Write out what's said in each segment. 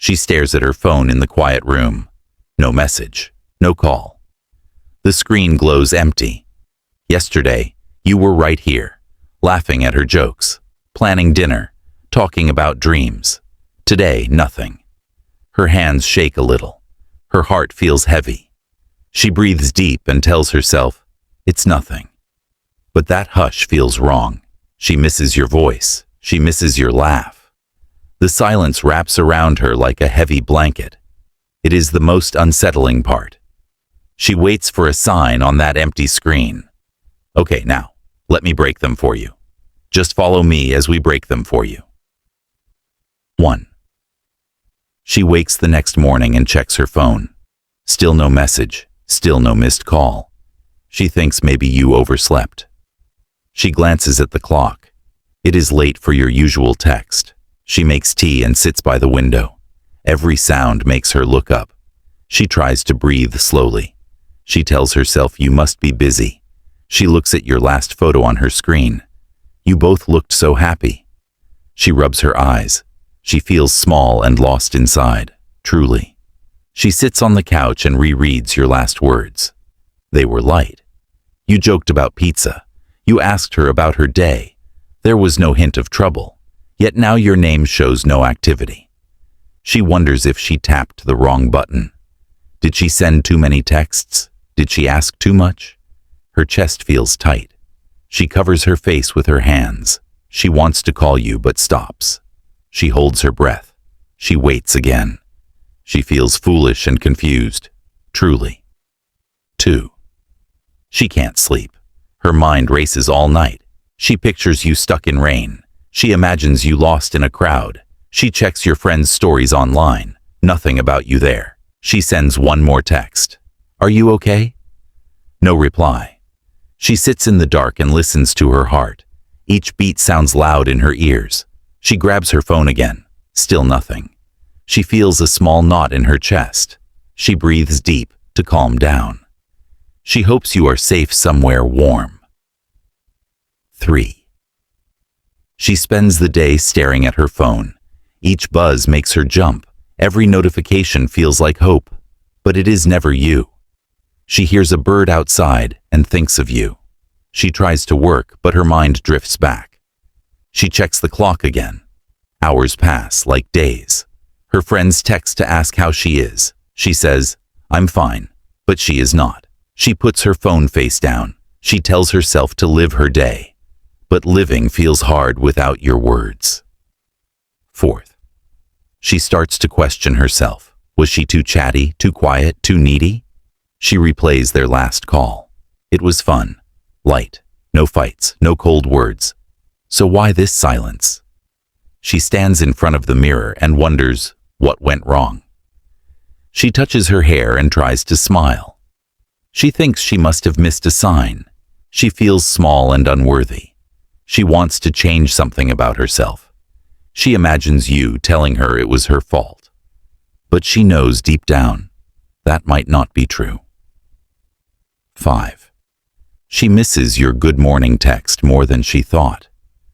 She stares at her phone in the quiet room. No message. No call. The screen glows empty. Yesterday, you were right here, laughing at her jokes, planning dinner, talking about dreams. Today, nothing. Her hands shake a little. Her heart feels heavy. She breathes deep and tells herself, it's nothing. But that hush feels wrong. She misses your voice. She misses your laugh. The silence wraps around her like a heavy blanket. It is the most unsettling part. She waits for a sign on that empty screen. Okay, now, let me break them for you. Just follow me as we break them for you. 1. She wakes the next morning and checks her phone. Still no message, still no missed call. She thinks maybe you overslept. She glances at the clock. It is late for your usual text. She makes tea and sits by the window. Every sound makes her look up. She tries to breathe slowly. She tells herself you must be busy. She looks at your last photo on her screen. You both looked so happy. She rubs her eyes. She feels small and lost inside, truly. She sits on the couch and rereads your last words. They were light. You joked about pizza. You asked her about her day. There was no hint of trouble. Yet now your name shows no activity. She wonders if she tapped the wrong button. Did she send too many texts? Did she ask too much? Her chest feels tight. She covers her face with her hands. She wants to call you but stops. She holds her breath. She waits again. She feels foolish and confused. Truly. 2. She can't sleep. Her mind races all night. She pictures you stuck in rain. She imagines you lost in a crowd. She checks your friends' stories online. Nothing about you there. She sends one more text. Are you okay? No reply. She sits in the dark and listens to her heart. Each beat sounds loud in her ears. She grabs her phone again. Still nothing. She feels a small knot in her chest. She breathes deep to calm down. She hopes you are safe somewhere warm. 3. She spends the day staring at her phone. Each buzz makes her jump. Every notification feels like hope. But it is never you. She hears a bird outside and thinks of you. She tries to work, but her mind drifts back. She checks the clock again. Hours pass like days. Her friends text to ask how she is. She says, I'm fine, but she is not. She puts her phone face down. She tells herself to live her day. But living feels hard without your words. 4. She starts to question herself. Was she too chatty, too quiet, too needy? She replays their last call. It was fun, light, no fights, no cold words. So why this silence? She stands in front of the mirror and wonders what went wrong. She touches her hair and tries to smile. She thinks she must have missed a sign. She feels small and unworthy. She wants to change something about herself. She imagines you telling her it was her fault. But she knows deep down that might not be true. 5. She misses your good morning text more than she thought.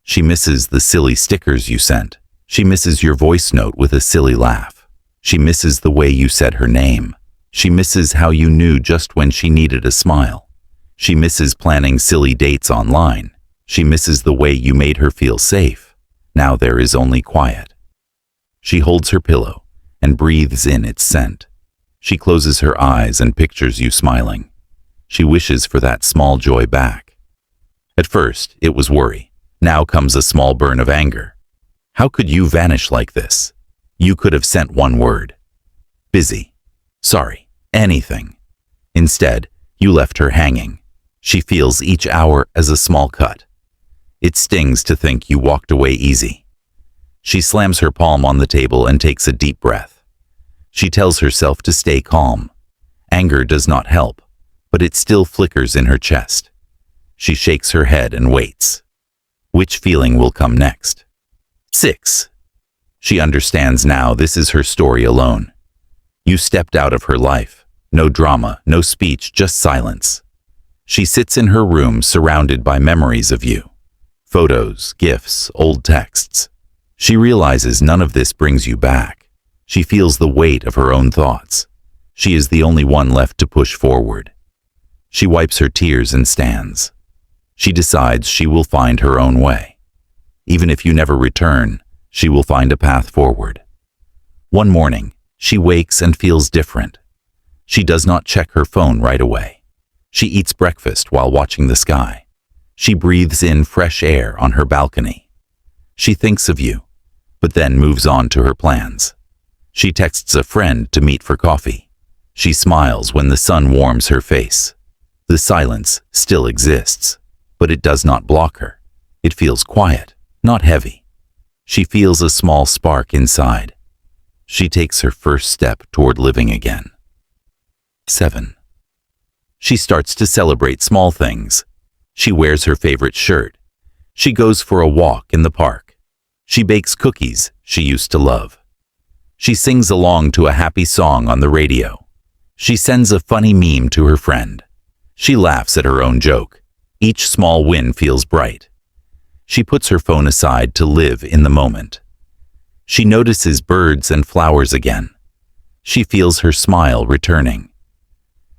She misses the silly stickers you sent. She misses your voice note with a silly laugh. She misses the way you said her name. She misses how you knew just when she needed a smile. She misses planning silly dates online. She misses the way you made her feel safe. Now there is only quiet. She holds her pillow and breathes in its scent. She closes her eyes and pictures you smiling. She wishes for that small joy back. At first, it was worry. Now comes a small burn of anger. How could you vanish like this? You could have sent one word. Busy. Sorry. Anything. Instead, you left her hanging. She feels each hour as a small cut. It stings to think you walked away easy. She slams her palm on the table and takes a deep breath. She tells herself to stay calm. Anger does not help, but it still flickers in her chest. She shakes her head and waits. Which feeling will come next? 6. She understands now this is her story alone. You stepped out of her life. No drama, no speech, just silence. She sits in her room surrounded by memories of you. Photos, gifts, old texts. She realizes none of this brings you back. She feels the weight of her own thoughts. She is the only one left to push forward. She wipes her tears and stands. She decides she will find her own way. Even if you never return, she will find a path forward. One morning, she wakes and feels different. She does not check her phone right away. She eats breakfast while watching the sky. She breathes in fresh air on her balcony. She thinks of you, but then moves on to her plans. She texts a friend to meet for coffee. She smiles when the sun warms her face. The silence still exists, but it does not block her. It feels quiet, not heavy. She feels a small spark inside. She takes her first step toward living again. 7. She starts to celebrate small things. She wears her favorite shirt. She goes for a walk in the park. She bakes cookies she used to love. She sings along to a happy song on the radio. She sends a funny meme to her friend. She laughs at her own joke. Each small win feels bright. She puts her phone aside to live in the moment. She notices birds and flowers again. She feels her smile returning.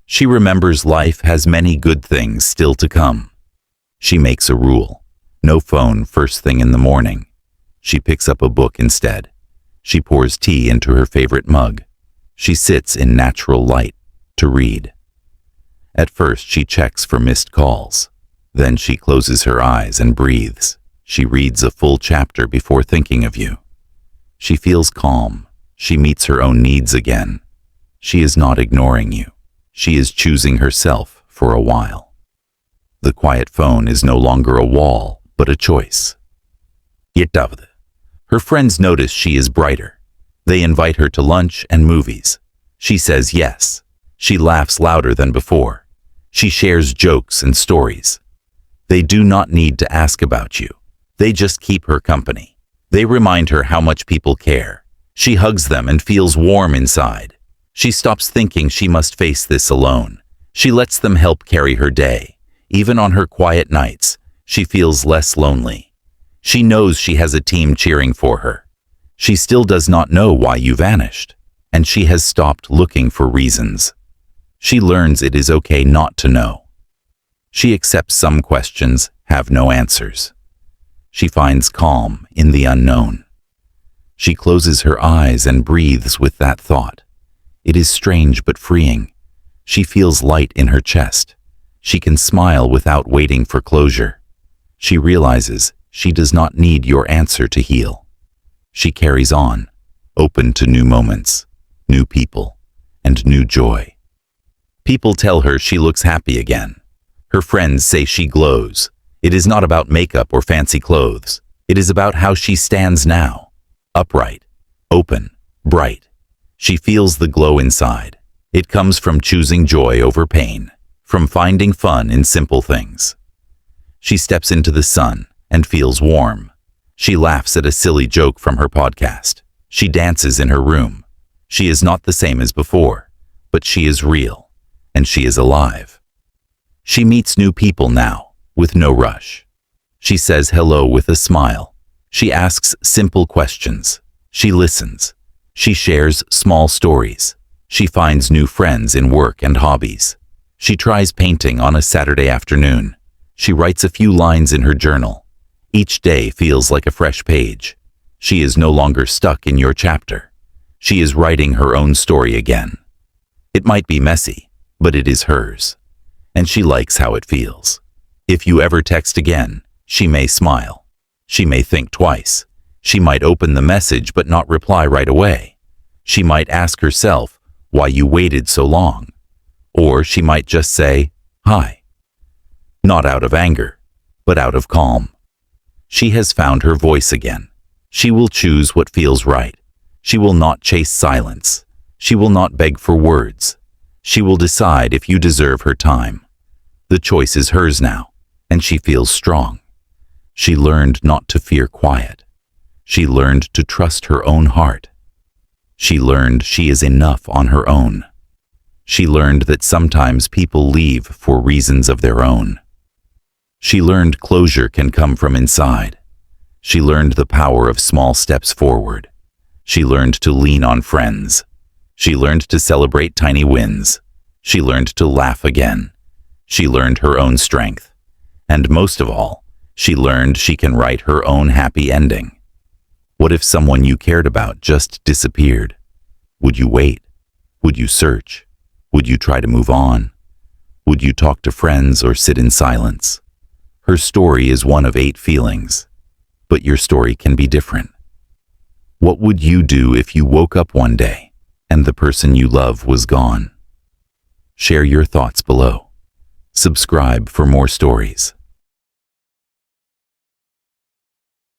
She remembers life has many good things still to come. She makes a rule: no phone first thing in the morning. She picks up a book instead. She pours tea into her favorite mug. She sits in natural light to read. At first, she checks for missed calls. Then she closes her eyes and breathes. She reads a full chapter before thinking of you. She feels calm. She meets her own needs again. She is not ignoring you. She is choosing herself for a while. The quiet phone is no longer a wall, but a choice. Her friends notice she is brighter. They invite her to lunch and movies. She says yes. She laughs louder than before. She shares jokes and stories. They do not need to ask about you. They just keep her company. They remind her how much people care. She hugs them and feels warm inside. She stops thinking she must face this alone. She lets them help carry her day. Even on her quiet nights, she feels less lonely. She knows she has a team cheering for her. She still does not know why you vanished, and she has stopped looking for reasons. She learns it is okay not to know. She accepts some questions have no answers. She finds calm in the unknown. She closes her eyes and breathes with that thought. It is strange but freeing. She feels light in her chest. She can smile without waiting for closure. She realizes she does not need your answer to heal. She carries on, open to new moments, new people, and new joy. People tell her she looks happy again. Her friends say she glows. It is not about makeup or fancy clothes. It is about how she stands now. Upright, open, bright. She feels the glow inside. It comes from choosing joy over pain, from finding fun in simple things. She steps into the sun and feels warm. She laughs at a silly joke from her podcast. She dances in her room. She is not the same as before, but she is real, and she is alive. She meets new people now, with no rush. She says hello with a smile. She asks simple questions. She listens. She shares small stories. She finds new friends in work and hobbies. She tries painting on a Saturday afternoon. She writes a few lines in her journal. Each day feels like a fresh page. She is no longer stuck in your chapter. She is writing her own story again. It might be messy, but it is hers. And she likes how it feels. If you ever text again, she may smile. She may think twice. She might open the message but not reply right away. She might ask herself why you waited so long. Or she might just say, hi. Not out of anger, but out of calm. She has found her voice again. She will choose what feels right. She will not chase silence. She will not beg for words. She will decide if you deserve her time. The choice is hers now, and she feels strong. She learned not to fear quiet. She learned to trust her own heart. She learned she is enough on her own. She learned that sometimes people leave for reasons of their own. She learned closure can come from inside. She learned the power of small steps forward. She learned to lean on friends. She learned to celebrate tiny wins. She learned to laugh again. She learned her own strength. And most of all, she learned she can write her own happy ending. What if someone you cared about just disappeared? Would you wait? Would you search? Would you try to move on? Would you talk to friends or sit in silence? Her story is one of 8 feelings, but your story can be different. What would you do if you woke up one day and the person you love was gone? Share your thoughts below. Subscribe for more stories.